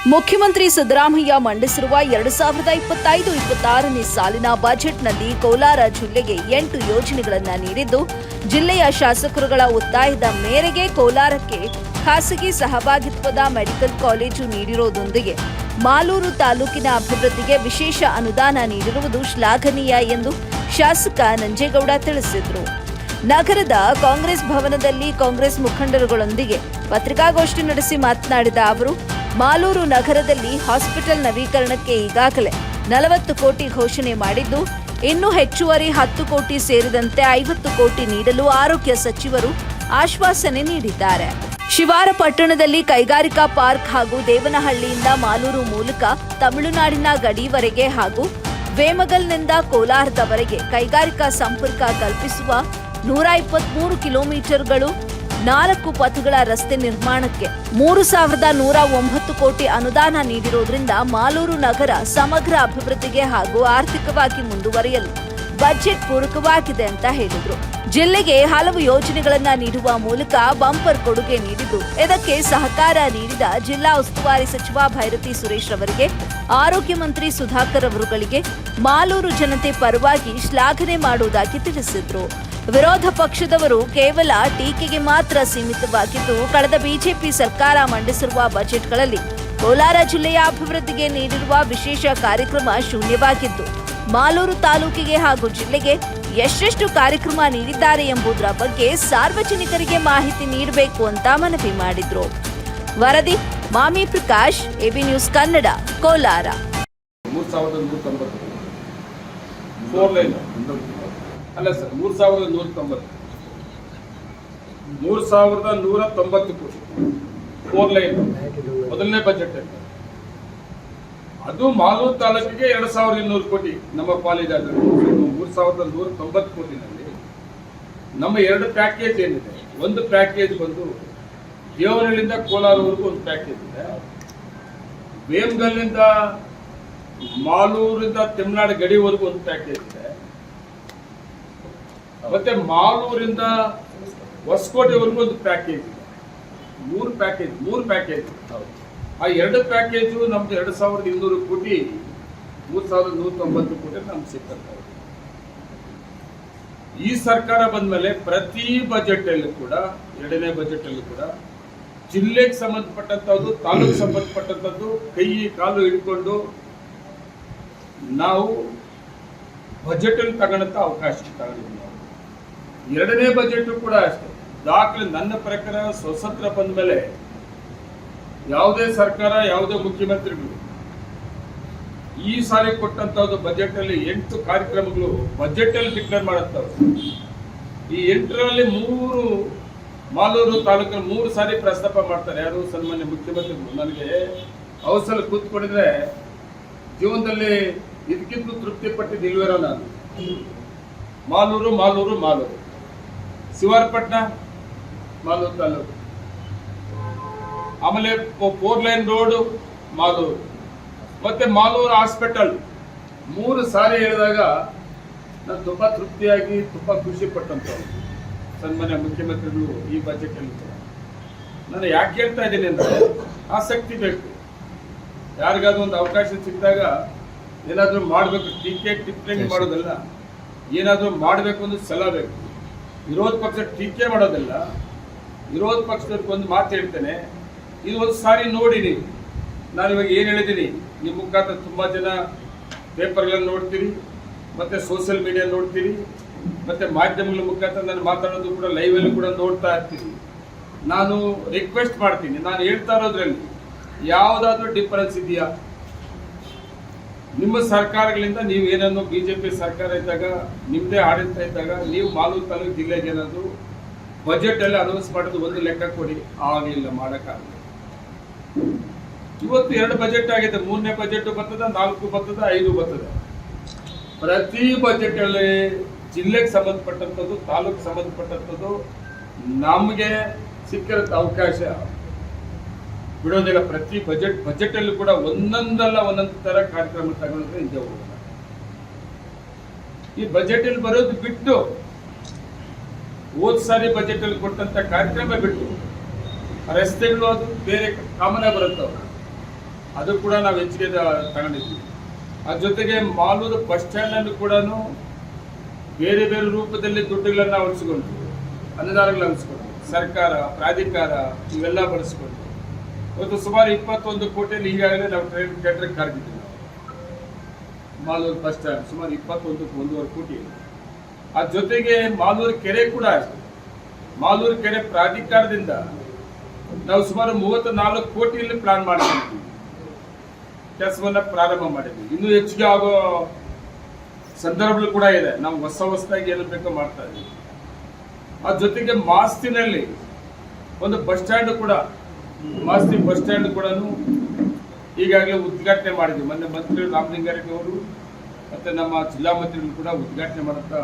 ಮುಖ್ಯಮಂತ್ರಿ ಸಿದ್ದರಾಮಯ್ಯ ಮಂಡಿಸಿರುವ 2025-26ನೇ ಸಾಲಿನ ಬಜೆಟ್ನಲ್ಲಿ ಕೋಲಾರ ಜಿಲ್ಲೆಗೆ 8 ಯೋಜನೆಗಳನ್ನು ನೀಡಿದ್ದು, ಜಿಲ್ಲೆಯ ಶಾಸಕರುಗಳ ಒತ್ತಾಯದ ಮೇರೆಗೆ ಕೋಲಾರಕ್ಕೆ ಖಾಸಗಿ ಸಹಭಾಗಿತ್ವದ ಮೆಡಿಕಲ್ ಕಾಲೇಜು ನೀಡಿರುವುದರೊಂದಿಗೆ ಮಾಲೂರು ತಾಲೂಕಿನ ಅಭಿವೃದ್ಧಿಗೆ ವಿಶೇಷ ಅನುದಾನ ನೀಡಿರುವುದು ಶ್ಲಾಘನೀಯ ಎಂದು ಶಾಸಕ ನಂಜೇಗೌಡ ತಿಳಿಸಿದರು. ನಗರದ ಕಾಂಗ್ರೆಸ್ ಭವನದಲ್ಲಿ ಕಾಂಗ್ರೆಸ್ ಮುಖಂಡರುಗಳೊಂದಿಗೆ ಪತ್ರಿಕಾಗೋಷ್ಠಿ ನಡೆಸಿ ಮಾತನಾಡಿದ ಅವರು, ಮಾಲೂರು ನಗರದಲ್ಲಿ ಹಾಸ್ಪಿಟಲ್ ನವೀಕರಣಕ್ಕೆ ಈಗಾಗಲೇ 40 ಕೋಟಿ ಘೋಷಣೆ ಮಾಡಿದ್ದು, ಇನ್ನೂ ಹೆಚ್ಚುವರಿ 10 ಕೋಟಿ ಸೇರಿದಂತೆ 50 ಕೋಟಿ ನೀಡಲು ಆರೋಗ್ಯ ಸಚಿವರು ಆಶ್ವಾಸನೆ ನೀಡಿದ್ದಾರೆ. ಶಿವಾರ ಪಟ್ಟಣದಲ್ಲಿ ಕೈಗಾರಿಕಾ ಪಾರ್ಕ್ ಹಾಗೂ ದೇವನಹಳ್ಳಿಯಿಂದ ಮಾಲೂರು ಮೂಲಕ ತಮಿಳುನಾಡಿನ ಗಡಿವರೆಗೆ ಹಾಗೂ ವೇಮಗಲ್ನಿಂದ ಕೋಲಾರದವರೆಗೆ ಕೈಗಾರಿಕಾ ಸಂಪರ್ಕ ಕಲ್ಪಿಸುವ 123 ಕಿಲೋಮೀಟರ್ಗಳು 4 ಪಥಗಳ ರಸ್ತೆ ನಿರ್ಮಾಣಕ್ಕೆ 3,109 ಕೋಟಿ ಅನುದಾನ ನೀಡಿರುವುದರಿಂದ ಮಾಲೂರು ನಗರ ಸಮಗ್ರ ಅಭಿವೃದ್ಧಿಗೆ ಹಾಗೂ ಆರ್ಥಿಕವಾಗಿ ಮುಂದುವರಿಯಲು ಬಜೆಟ್ ಪೂರಕವಾಗಿದೆ ಅಂತ ಹೇಳಿದರು. ಜಿಲ್ಲೆಗೆ ಹಲವು ಯೋಜನೆಗಳನ್ನು ನೀಡುವ ಮೂಲಕ ಬಂಪರ್ ಕೊಡುಗೆ ನೀಡಿದ್ದು, ಇದಕ್ಕೆ ಸಹಕಾರ ನೀಡಿದ ಜಿಲ್ಲಾ ಉಸ್ತುವಾರಿ ಸಚಿವ ಭೈರತಿ ಸುರೇಶ್ ಅವರಿಗೆ, ಆರೋಗ್ಯ ಮಂತ್ರಿ ಸುಧಾಕರ್ ಅವರುಗಳಿಗೆ ಮಾಲೂರು ಜನತೆ ಪರವಾಗಿ ಶ್ಲಾಘನೆ ಮಾಡುವುದಾಗಿ ತಿಳಿಸಿದರು. ವಿರೋಧ ಪಕ್ಷದವರು ಕೇವಲ ಟೀಕೆಗೆ ಮಾತ್ರ ಸೀಮಿತವಾಗಿದ್ದು, ಕಳೆದ ಬಿಜೆಪಿ ಸರ್ಕಾರ ಮಂಡಿಸಿರುವ ಬಜೆಟ್ಗಳಲ್ಲಿ ಕೋಲಾರ ಜಿಲ್ಲೆಯ ಅಭಿವೃದ್ಧಿಗೆ ನೀಡಿರುವ ವಿಶೇಷ ಕಾರ್ಯಕ್ರಮ ಶೂನ್ಯವಾಗಿದ್ದು, ಮಾಲೂರು ತಾಲೂಕಿಗೆ ಹಾಗೂ ಜಿಲ್ಲೆಗೆ ಎಷ್ಟೆಷ್ಟು ಕಾರ್ಯಕ್ರಮ ನೀಡಿದ್ದಾರೆ ಎಂಬುದರ ಬಗ್ಗೆ ಸಾರ್ವಜನಿಕರಿಗೆ ಮಾಹಿತಿ ನೀಡಬೇಕು ಅಂತ ಮನವಿ ಮಾಡಿದ್ರು. ವರದಿ ಮಾಮಿ ಪ್ರಕಾಶ್, ಎಬಿ ನ್ಯೂಸ್ ಕನ್ನಡ, ಕೋಲಾರ. 3,190 ಕೋಟಿ 4 ಲೈನ್ ಮೊದಲನೇ ಬಜೆಟ್. ಅದು ಮಾಲೂರು ತಾಲೂಕಿಗೆ 2,200 ಕೋಟಿ ನಮ್ಮ ಪಾಲಿದೆ. 3,190 ಕೋಟಿನಲ್ಲಿ ನಮ್ಮ 2 ಪ್ಯಾಕೇಜ್ ಏನಿದೆ, ಒಂದು ಪ್ಯಾಕೇಜ್ ಬಂದು ದೇವನಹಳ್ಳಿಯಿಂದ ಕೋಲಾರವರೆಗೂ ಒಂದು ಪ್ಯಾಕೇಜ್ ಇದೆ, ವೇಮಗಲ್ನಿಂದ ಮಾಲೂರಿಂದ ತಮಿಳುನಾಡು ಗಡಿವರೆಗೂ ಒಂದು ಪ್ಯಾಕೇಜ್ ಇದೆ, ಮತ್ತೆ ಮಾಲೂರಿಂದ ಹೊಸಕೋಟೆವರೆಗೂ ಒಂದು ಪ್ಯಾಕೇಜ್ ಇದೆ. 3 ಪ್ಯಾಕೇಜ್. ಆ 2 ಪ್ಯಾಕೇಜು ನಮ್ದು 2,200 ಕೋಟಿ, 3,190 ಕೋಟಿ ನಮ್ಗೆ ಸಿಗ್ತಾರೆ. ಈ ಸರ್ಕಾರ ಬಂದ್ಮೇಲೆ ಪ್ರತಿ ಬಜೆಟ್ ಅಲ್ಲೂ ಕೂಡ, 2ನೇ ಬಜೆಟ್ ಅಲ್ಲೂ ಕೂಡ ಜಿಲ್ಲೆಗೆ ಸಂಬಂಧಪಟ್ಟಂತದ್ದು, ತಾಲೂಕು ಸಂಬಂಧಪಟ್ಟಂತದ್ದು ಕೈ ಕಾಲು ಹಿಡ್ಕೊಂಡು ನಾವು ಬಜೆಟ್ ಅಲ್ಲಿ ತಗೊಳ್ಳಂತ ಅವಕಾಶ ತಗೊಂಡಿದ್ದೀವಿ. 2ನೇ ಬಜೆಟ್ ಕೂಡ ಅಷ್ಟೇ. ದಾಖಲೆ ನನ್ನ ಪ್ರಕಾರ ಸ್ವತಂತ್ರ ಬಂದ ಮೇಲೆ ಯಾವುದೇ ಸರ್ಕಾರ, ಯಾವುದೇ ಮುಖ್ಯಮಂತ್ರಿಗಳು ಈ ಸಾರಿ ಕೊಟ್ಟಂತದ್ದು ಬಜೆಟ್ ಅಲ್ಲಿ 8 ಕಾರ್ಯಕ್ರಮಗಳು ಬಜೆಟ್ ಅಲ್ಲಿ ಡಿಕ್ಲೇರ್ ಮಾಡುತ್ತವೆ. ಈ 8ರಲ್ಲಿ 3 ಮಾಲೂರು ತಾಲೂಕಲ್ಲಿ 3 ಸಾರಿ ಪ್ರಸ್ತಾಪ ಮಾಡ್ತಾರೆ. ಯಾರು? ಸನ್ಮಾನ್ಯ ಮುಖ್ಯಮಂತ್ರಿಗಳು. ನನಗೆ ಅವಸರ ಕೂತ್ಕೊಂಡಿದ್ರೆ ಜೀವನದಲ್ಲಿ ಇದಕ್ಕಿಂತ ತೃಪ್ತಿ ಪಟ್ಟಿದ್ದಿಲ್ವೇನೋ ನಾನು. ಮಾಲೂರು ಶಿವಾರಪಟ್ಟಣ ಮಾಲೂರು ತಾಲೂಕು, ಆಮೇಲೆ 4 ಲೈನ್ ರೋಡ್ ಮಾಲೂರು, ಮತ್ತೆ ಮಾಲೂರು ಹಾಸ್ಪಿಟಲ್ 3 ಸಾರಿ ಹೇಳಿದಾಗ ನಾನು ತುಂಬಾ ತೃಪ್ತಿಯಾಗಿ ತುಂಬಾ ಖುಷಿ ಪಟ್ಟಂತವ್ರು ಸನ್ಮಾನ್ಯ ಮುಖ್ಯಮಂತ್ರಿಗಳು ಈ ಬಜೆಟ್ ಅಲ್ಲಿ. ನಾನು ಯಾಕೆ ಹೇಳ್ತಾ ಇದ್ದೀನಿ ಅಂದ್ರೆ, ಆಸಕ್ತಿ ಬೇಕು. ಯಾರಿಗಾದ್ರೂ ಒಂದು ಅವಕಾಶ ಸಿಕ್ಕಿದಾಗ ಏನಾದ್ರೂ ಮಾಡಬೇಕು, ಟಿಪ್ಪಣಿ ಮಾಡೋದಲ್ಲ, ಏನಾದ್ರೂ ಮಾಡಬೇಕು ಅಂದ್ರೆ ಸಲ ಬೇಕು. ವಿರೋಧ ಪಕ್ಷ ಟೀಕೆ ಮಾಡೋದಲ್ಲ. ವಿರೋಧ ಪಕ್ಷದವ್ರಿಗೆ ಒಂದು ಮಾತು ಹೇಳ್ತೇನೆ, ಇದು ಒಂದು ಸಾರಿ ನೋಡಿ ನೀವು. ನಾನು ಇವಾಗ ಏನು ಹೇಳಿದ್ದೀನಿ, ನಿಮ್ಮ ಮುಖಾಂತರ ತುಂಬಾ ಜನ ಪೇಪರ್ಗಳನ್ನು ನೋಡ್ತೀರಿ, ಮತ್ತೆ ಸೋಷಿಯಲ್ ಮೀಡಿಯಾ ನೋಡ್ತೀರಿ, ಮತ್ತೆ ಮಾಧ್ಯಮಗಳ ಮುಖಾಂತರ ನಾನು ಮಾತಾಡೋದು ಕೂಡ ಲೈವಲ್ಲಿ ಕೂಡ ನೋಡ್ತಾ ಇರ್ತೀರಿ. ನಾನು ರಿಕ್ವೆಸ್ಟ್ ಮಾಡ್ತೀನಿ, ನಾನು ಹೇಳ್ತಾ ಇರೋದ್ರಲ್ಲಿ ಯಾವುದಾದ್ರೂ ಡಿಫರೆನ್ಸ್ ಇದೆಯಾ? ನಿಮ್ಮ ಸರ್ಕಾರಗಳಿಂದ ನೀವು ಏನನ್ನು ಬಿಜೆಪಿ ಸರ್ಕಾರ ಇದ್ದಾಗ, ನಿಮ್ಮದೇ ಆಡಳಿತ ಇದ್ದಾಗ ನೀವು ಮಾಲೂರು ತಾಲೂಕು ಜಿಲ್ಲೆಗೆ ಏನಾದ್ರು ಬಜೆಟ್ ಅಲ್ಲಿ ಅನೌನ್ಸ್ ಮಾಡೋದು ಒಂದು ಲೆಕ್ಕ ಕೊಡಿ. ಆಗಲಿಲ್ಲ, ಮಾಡೋಕ್ಕಾಗಲ್ಲ. ಇವತ್ತು 2 ಬಜೆಟ್ ಆಗಿದೆ. 3ನೇ ಬಜೆಟ್ ಬರ್ತದ, 4 ಬರ್ತದ, 5 ಬರ್ತದ. ಪ್ರತಿ ಬಜೆಟ್ ಅಲ್ಲಿ ಜಿಲ್ಲೆಗೆ ಸಂಬಂಧಪಟ್ಟಂಥದ್ದು, ತಾಲೂಕು ಸಂಬಂಧಪಟ್ಟಂಥದ್ದು ನಮಗೆ ಸಿಕ್ಕಿರೋ ಅವಕಾಶ ಬಿಡೋದಿಲ್ಲ. ಪ್ರತಿ ಬಜೆಟ್ ಅಲ್ಲೂ ಕೂಡ ಒಂದೊಂದಲ್ಲ ಒಂದೊಂದು ತರ ಕಾರ್ಯಕ್ರಮ ತಗೊಂಡ್ರೆ ಹಿಂದೆ ಹೋಗೋಣ. ಈ ಬಜೆಟ್ ಅಲ್ಲಿ ಬರೋದು ಬಿಟ್ಟು, ಹೋದ ಸಾರಿ ಬಜೆಟ್ ಅಲ್ಲಿ ಕೊಟ್ಟಂತ ಕಾರ್ಯಕ್ರಮ ಬಿಟ್ಟು ರಸ್ತೆಗಳು ಅದು ಬೇರೆ ಕಾಮನ ಬರುತ್ತವೆ. ಅದು ಕೂಡ ನಾವು ಹೆಚ್ಚಿಗೆ ತಗೊಂಡಿದ್ವಿ. ಅದ್ರ ಜೊತೆಗೆ ಮಾಲೂರು ಬಸ್ ಸ್ಟ್ಯಾಂಡನ್ನು ಕೂಡ ಬೇರೆ ಬೇರೆ ರೂಪದಲ್ಲಿ ದುಡ್ಡುಗಳನ್ನು ಉಳಿಸಿಕೊಂಡು, ಅನುದಾನಗಳನ್ನು ಉಳಿಸ್ಕೊಂಡು, ಸರ್ಕಾರ, ಪ್ರಾಧಿಕಾರ ಇವೆಲ್ಲ ಬಳಸಿಕೊಂಡು ಇವತ್ತು ಸುಮಾರು 21 ಕೋಟಿಯಲ್ಲಿ ಈಗಾಗಲೇ ನಾವು ಟೆಂಡರ್ ಕರೆದಿದ್ದೀವಿ. ಮಾಲೂರು ಬಸ್ ಸ್ಟ್ಯಾಂಡ್ ಸುಮಾರು 21.5 ಕೋಟಿ. ಅದ್ರ ಜೊತೆಗೆ ಮಾಲೂರು ಕೆರೆ ಕೂಡ ಆಯಿತು. ಮಾಲೂರು ಕೆರೆ ಪ್ರಾಧಿಕಾರದಿಂದ ನಾವು ಸುಮಾರು 34 ಕೋಟಿಯಲ್ಲಿ ಪ್ಲಾನ್ ಮಾಡಿದ್ದೀವಿ, ಕೆಲಸವನ್ನ ಪ್ರಾರಂಭ ಮಾಡಿದ್ವಿ. ಇನ್ನೂ ಹೆಚ್ಚಿಗೆ ಆಗೋ ಸಂದರ್ಭಗಳು ಕೂಡ ಇದೆ. ನಾವು ಹೊಸದಾಗಿ ಏನು ಬೇಕೋ ಮಾಡ್ತಾ ಇದ್ದೀವಿ. ಅದ್ರ ಜೊತೆಗೆ ಮಾಸ್ತಿನಲ್ಲಿ ಒಂದು ಬಸ್ ಸ್ಟ್ಯಾಂಡ್ ಕೂಡ, ಮಾಸ್ತಿ ಬಸ್ ಸ್ಟ್ಯಾಂಡ್ ಕೂಡ ಈಗಾಗಲೇ ಉದ್ಘಾಟನೆ ಮಾಡಿದ್ವಿ. ಮೊನ್ನೆ ಮಂತ್ರಿ ರಾಮಲಿಂಗಾರೆಡ್ಡಿ ಅವರು ಮತ್ತೆ ನಮ್ಮ ಜಿಲ್ಲಾ ಮಂತ್ರಿಗಳು ಕೂಡ ಉದ್ಘಾಟನೆ ಮಾಡುತ್ತಾ